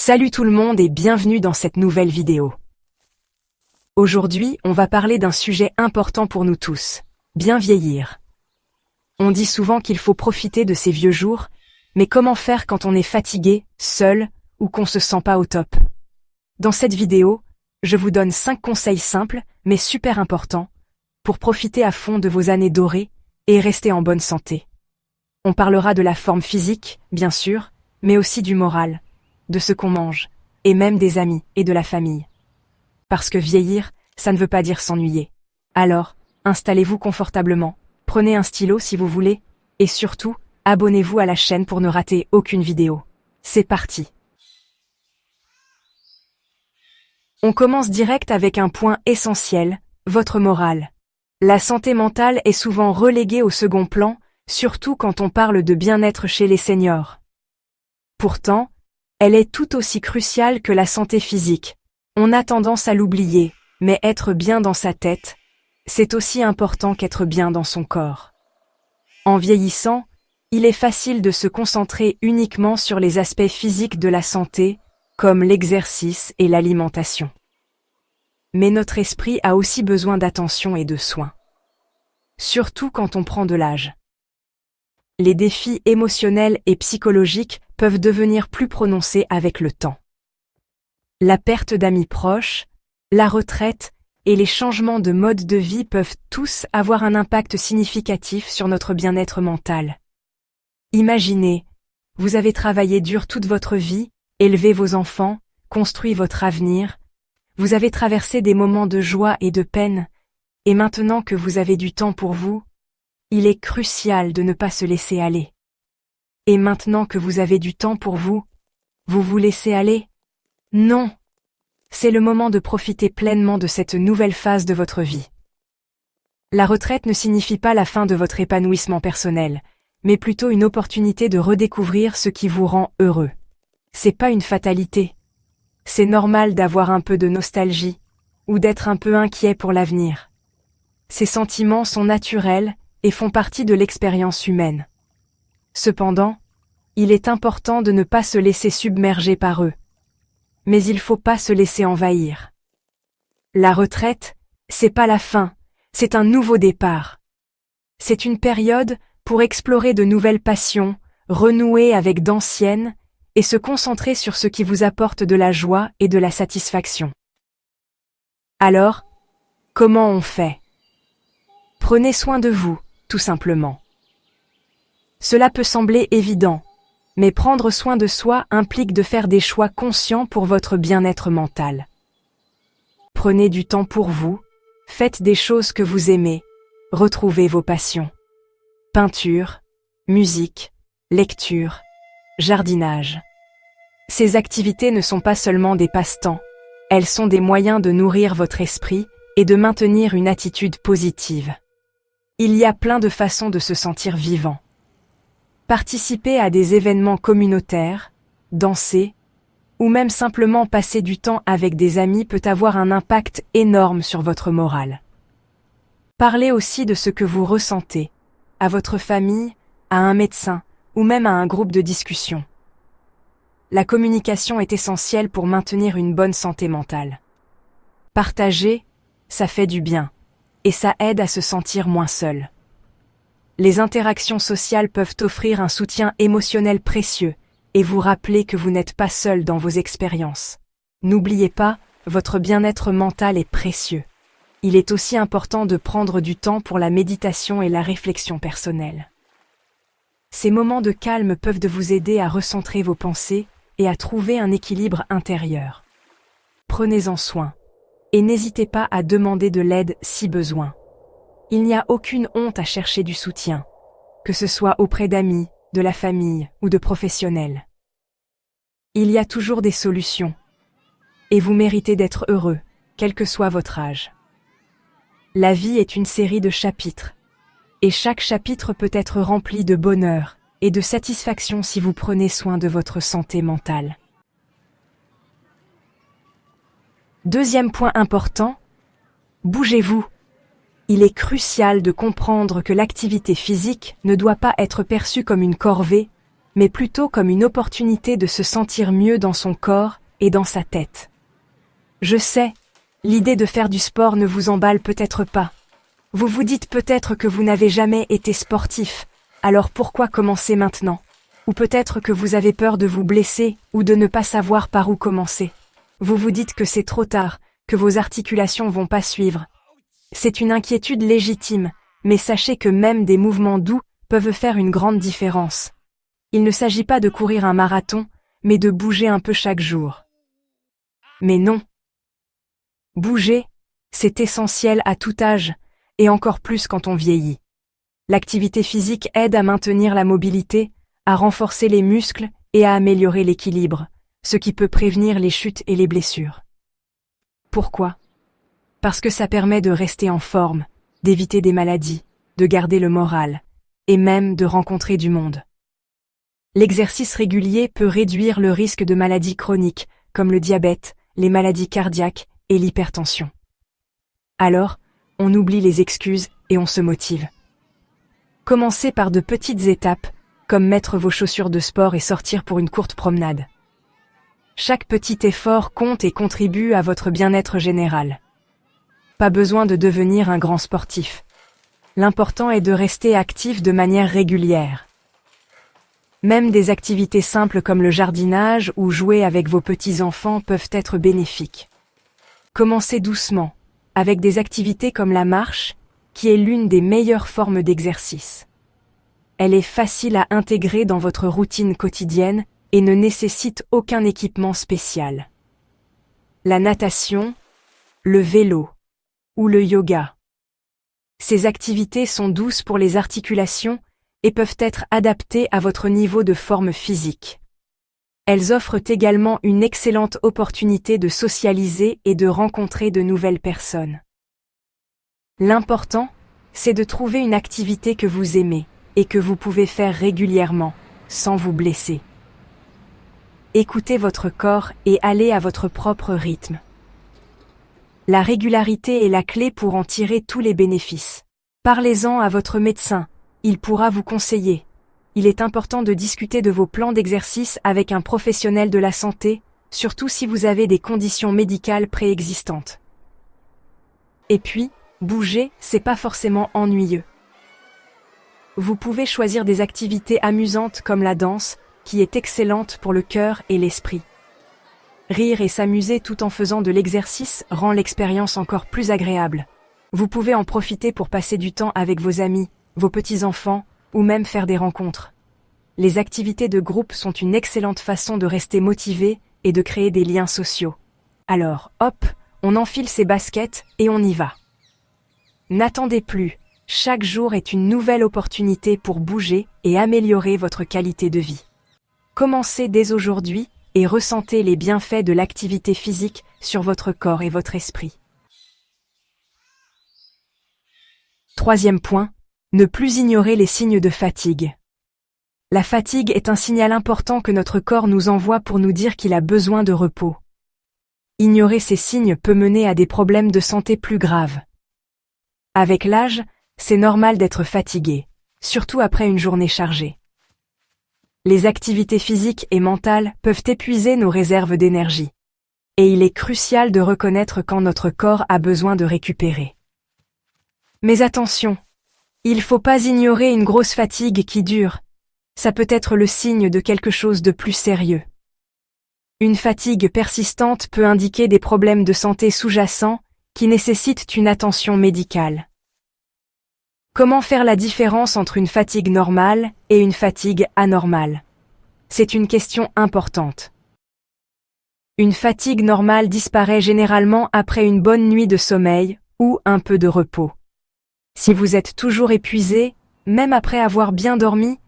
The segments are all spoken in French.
Salut tout le monde et bienvenue dans cette nouvelle vidéo. Aujourd'hui, on va parler d'un sujet important pour nous tous, bien vieillir. On dit souvent qu'il faut profiter de ses vieux jours, mais comment faire quand on est fatigué, seul, ou qu'on se sent pas au top? Dans cette vidéo, je vous donne 5 conseils simples, mais super importants, pour profiter à fond de vos années dorées et rester en bonne santé. On parlera de la forme physique, bien sûr, mais aussi du moral, de ce qu'on mange, et même des amis et de la famille. Parce que vieillir, ça ne veut pas dire s'ennuyer. Alors, installez-vous confortablement, prenez un stylo si vous voulez, et surtout, abonnez-vous à la chaîne pour ne rater aucune vidéo. C'est parti! On commence direct avec un point essentiel, votre morale. La santé mentale est souvent reléguée au second plan, surtout quand on parle de bien-être chez les seniors. Pourtant, elle est tout aussi cruciale que la santé physique. On a tendance à l'oublier, mais être bien dans sa tête, c'est aussi important qu'être bien dans son corps. En vieillissant, il est facile de se concentrer uniquement sur les aspects physiques de la santé, comme l'exercice et l'alimentation. Mais notre esprit a aussi besoin d'attention et de soins. Surtout quand on prend de l'âge. Les défis émotionnels et psychologiques peuvent devenir plus prononcés avec le temps. La perte d'amis proches, la retraite et les changements de mode de vie peuvent tous avoir un impact significatif sur notre bien-être mental. Imaginez, vous avez travaillé dur toute votre vie, élevé vos enfants, construit votre avenir, vous avez traversé des moments de joie et de peine, et maintenant que vous avez du temps pour vous, il est crucial de ne pas se laisser aller. Et maintenant que vous avez du temps pour vous vous laissez aller? Non! C'est le moment de profiter pleinement de cette nouvelle phase de votre vie. La retraite ne signifie pas la fin de votre épanouissement personnel, mais plutôt une opportunité de redécouvrir ce qui vous rend heureux. C'est pas une fatalité. C'est normal d'avoir un peu de nostalgie, ou d'être un peu inquiet pour l'avenir. Ces sentiments sont naturels et font partie de l'expérience humaine. Cependant, il est important de ne pas se laisser submerger par eux. Mais il faut pas se laisser envahir. La retraite, c'est pas la fin, c'est un nouveau départ. C'est une période pour explorer de nouvelles passions, renouer avec d'anciennes, et se concentrer sur ce qui vous apporte de la joie et de la satisfaction. Alors, comment on fait? Prenez soin de vous, tout simplement. Cela peut sembler évident, mais prendre soin de soi implique de faire des choix conscients pour votre bien-être mental. Prenez du temps pour vous, faites des choses que vous aimez, retrouvez vos passions. Peinture, musique, lecture, jardinage. Ces activités ne sont pas seulement des passe-temps, elles sont des moyens de nourrir votre esprit et de maintenir une attitude positive. Il y a plein de façons de se sentir vivant. Participer à des événements communautaires, danser, ou même simplement passer du temps avec des amis peut avoir un impact énorme sur votre morale. Parlez aussi de ce que vous ressentez, à votre famille, à un médecin, ou même à un groupe de discussion. La communication est essentielle pour maintenir une bonne santé mentale. Partager, ça fait du bien, et ça aide à se sentir moins seul. Les interactions sociales peuvent offrir un soutien émotionnel précieux et vous rappeler que vous n'êtes pas seul dans vos expériences. N'oubliez pas, votre bien-être mental est précieux. Il est aussi important de prendre du temps pour la méditation et la réflexion personnelle. Ces moments de calme peuvent vous aider à recentrer vos pensées et à trouver un équilibre intérieur. Prenez-en soin et n'hésitez pas à demander de l'aide si besoin. Il n'y a aucune honte à chercher du soutien, que ce soit auprès d'amis, de la famille ou de professionnels. Il y a toujours des solutions, et vous méritez d'être heureux, quel que soit votre âge. La vie est une série de chapitres, et chaque chapitre peut être rempli de bonheur et de satisfaction si vous prenez soin de votre santé mentale. Deuxième point important, bougez-vous. Il est crucial de comprendre que l'activité physique ne doit pas être perçue comme une corvée, mais plutôt comme une opportunité de se sentir mieux dans son corps et dans sa tête. Je sais, l'idée de faire du sport ne vous emballe peut-être pas. Vous vous dites peut-être que vous n'avez jamais été sportif, alors pourquoi commencer maintenant? Ou peut-être que vous avez peur de vous blesser ou de ne pas savoir par où commencer. Vous vous dites que c'est trop tard, que vos articulations vont pas suivre. C'est une inquiétude légitime, mais sachez que même des mouvements doux peuvent faire une grande différence. Il ne s'agit pas de courir un marathon, mais de bouger un peu chaque jour. Mais non. Bouger, c'est essentiel à tout âge, et encore plus quand on vieillit. L'activité physique aide à maintenir la mobilité, à renforcer les muscles et à améliorer l'équilibre, ce qui peut prévenir les chutes et les blessures. Pourquoi? Parce que ça permet de rester en forme, d'éviter des maladies, de garder le moral, et même de rencontrer du monde. L'exercice régulier peut réduire le risque de maladies chroniques, comme le diabète, les maladies cardiaques et l'hypertension. Alors, on oublie les excuses et on se motive. Commencez par de petites étapes, comme mettre vos chaussures de sport et sortir pour une courte promenade. Chaque petit effort compte et contribue à votre bien-être général. Pas besoin de devenir un grand sportif. L'important est de rester actif de manière régulière. Même des activités simples comme le jardinage ou jouer avec vos petits-enfants peuvent être bénéfiques. Commencez doucement, avec des activités comme la marche, qui est l'une des meilleures formes d'exercice. Elle est facile à intégrer dans votre routine quotidienne et ne nécessite aucun équipement spécial. La natation, le vélo ou le yoga. Ces activités sont douces pour les articulations et peuvent être adaptées à votre niveau de forme physique. Elles offrent également une excellente opportunité de socialiser et de rencontrer de nouvelles personnes. L'important, c'est de trouver une activité que vous aimez et que vous pouvez faire régulièrement, sans vous blesser. Écoutez votre corps et allez à votre propre rythme. La régularité est la clé pour en tirer tous les bénéfices. Parlez-en à votre médecin, il pourra vous conseiller. Il est important de discuter de vos plans d'exercice avec un professionnel de la santé, surtout si vous avez des conditions médicales préexistantes. Et puis, bouger, c'est pas forcément ennuyeux. Vous pouvez choisir des activités amusantes comme la danse, qui est excellente pour le cœur et l'esprit. Rire et s'amuser tout en faisant de l'exercice rend l'expérience encore plus agréable. Vous pouvez en profiter pour passer du temps avec vos amis, vos petits-enfants, ou même faire des rencontres. Les activités de groupe sont une excellente façon de rester motivé et de créer des liens sociaux. Alors, hop, on enfile ses baskets et on y va. N'attendez plus. Chaque jour est une nouvelle opportunité pour bouger et améliorer votre qualité de vie. Commencez dès aujourd'hui et ressentez les bienfaits de l'activité physique sur votre corps et votre esprit. Troisième point, ne plus ignorer les signes de fatigue. La fatigue est un signal important que notre corps nous envoie pour nous dire qu'il a besoin de repos. Ignorer ces signes peut mener à des problèmes de santé plus graves. Avec l'âge, c'est normal d'être fatigué, surtout après une journée chargée. Les activités physiques et mentales peuvent épuiser nos réserves d'énergie. Et il est crucial de reconnaître quand notre corps a besoin de récupérer. Mais attention, il ne faut pas ignorer une grosse fatigue qui dure. Ça peut être le signe de quelque chose de plus sérieux. Une fatigue persistante peut indiquer des problèmes de santé sous-jacents qui nécessitent une attention médicale. Comment faire la différence entre une fatigue normale et une fatigue anormale? C'est une question importante. Une fatigue normale disparaît généralement après une bonne nuit de sommeil ou un peu de repos. Si vous êtes toujours épuisé, même après avoir bien dormi,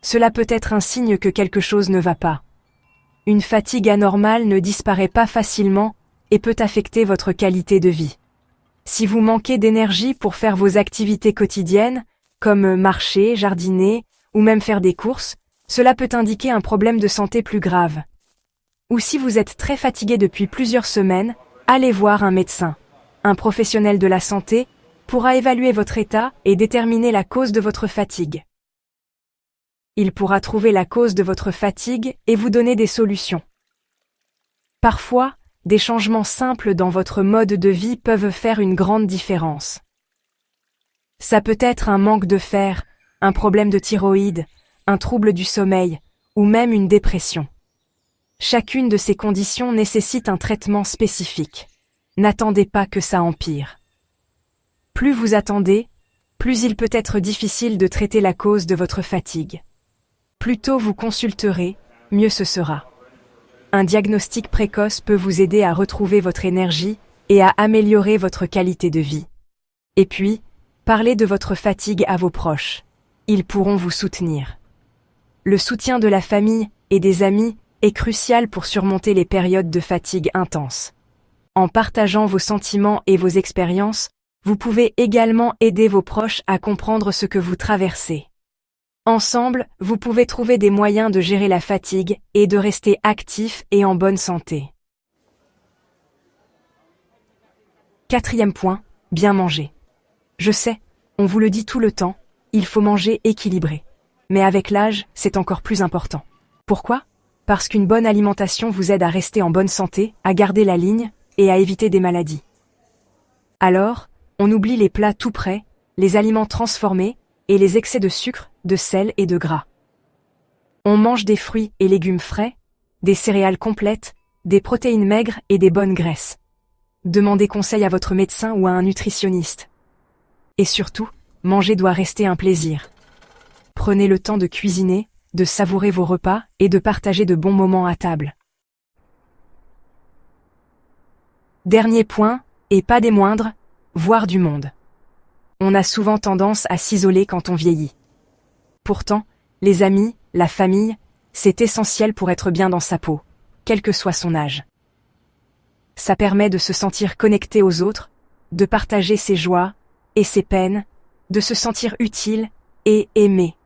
cela peut être un signe que quelque chose ne va pas. Une fatigue anormale ne disparaît pas facilement et peut affecter votre qualité de vie. Si vous manquez d'énergie pour faire vos activités quotidiennes, comme marcher, jardiner ou même faire des courses, cela peut indiquer un problème de santé plus grave. Ou si vous êtes très fatigué depuis plusieurs semaines, allez voir un médecin. Un professionnel de la santé pourra évaluer votre état et déterminer la cause de votre fatigue. Il pourra trouver la cause de votre fatigue et vous donner des solutions. Parfois, des changements simples dans votre mode de vie peuvent faire une grande différence. Ça peut être un manque de fer, un problème de thyroïde, un trouble du sommeil, ou même une dépression. Chacune de ces conditions nécessite un traitement spécifique. N'attendez pas que ça empire. Plus vous attendez, plus il peut être difficile de traiter la cause de votre fatigue. Plus tôt vous consulterez, mieux ce sera. Un diagnostic précoce peut vous aider à retrouver votre énergie et à améliorer votre qualité de vie. Et puis, parlez de votre fatigue à vos proches. Ils pourront vous soutenir. Le soutien de la famille et des amis est crucial pour surmonter les périodes de fatigue intense. En partageant vos sentiments et vos expériences, vous pouvez également aider vos proches à comprendre ce que vous traversez. Ensemble, vous pouvez trouver des moyens de gérer la fatigue et de rester actif et en bonne santé. 4e point, bien manger. Je sais, on vous le dit tout le temps, il faut manger équilibré. Mais avec l'âge, c'est encore plus important. Pourquoi ? Parce qu'une bonne alimentation vous aide à rester en bonne santé, à garder la ligne et à éviter des maladies. Alors, on oublie les plats tout prêts, les aliments transformés et les excès de sucre, de sel et de gras. On mange des fruits et légumes frais, des céréales complètes, des protéines maigres et des bonnes graisses. Demandez conseil à votre médecin ou à un nutritionniste. Et surtout, manger doit rester un plaisir. Prenez le temps de cuisiner, de savourer vos repas et de partager de bons moments à table. Dernier point, et pas des moindres, voir du monde. On a souvent tendance à s'isoler quand on vieillit. Pourtant, les amis, la famille, c'est essentiel pour être bien dans sa peau, quel que soit son âge. Ça permet de se sentir connecté aux autres, de partager ses joies et ses peines, de se sentir utile et aimé.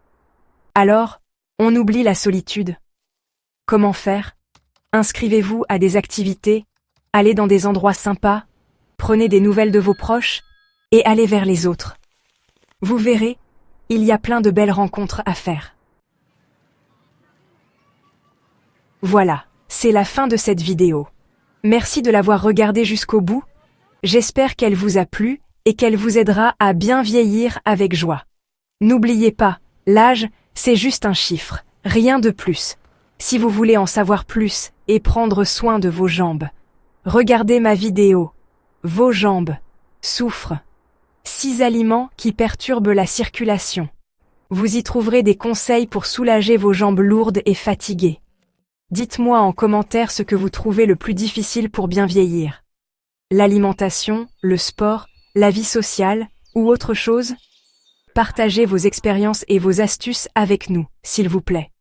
Alors, on oublie la solitude. Comment faire ? Inscrivez-vous à des activités, allez dans des endroits sympas, prenez des nouvelles de vos proches et allez vers les autres. Vous verrez, il y a plein de belles rencontres à faire. Voilà, c'est la fin de cette vidéo. Merci de l'avoir regardée jusqu'au bout. J'espère qu'elle vous a plu et qu'elle vous aidera à bien vieillir avec joie. N'oubliez pas, l'âge, c'est juste un chiffre, rien de plus. Si vous voulez en savoir plus et prendre soin de vos jambes, regardez ma vidéo. Vos jambes souffrent. 6 aliments qui perturbent la circulation. Vous y trouverez des conseils pour soulager vos jambes lourdes et fatiguées. Dites-moi en commentaire ce que vous trouvez le plus difficile pour bien vieillir. L'alimentation, le sport, la vie sociale ou autre chose ? Partagez vos expériences et vos astuces avec nous, s'il vous plaît.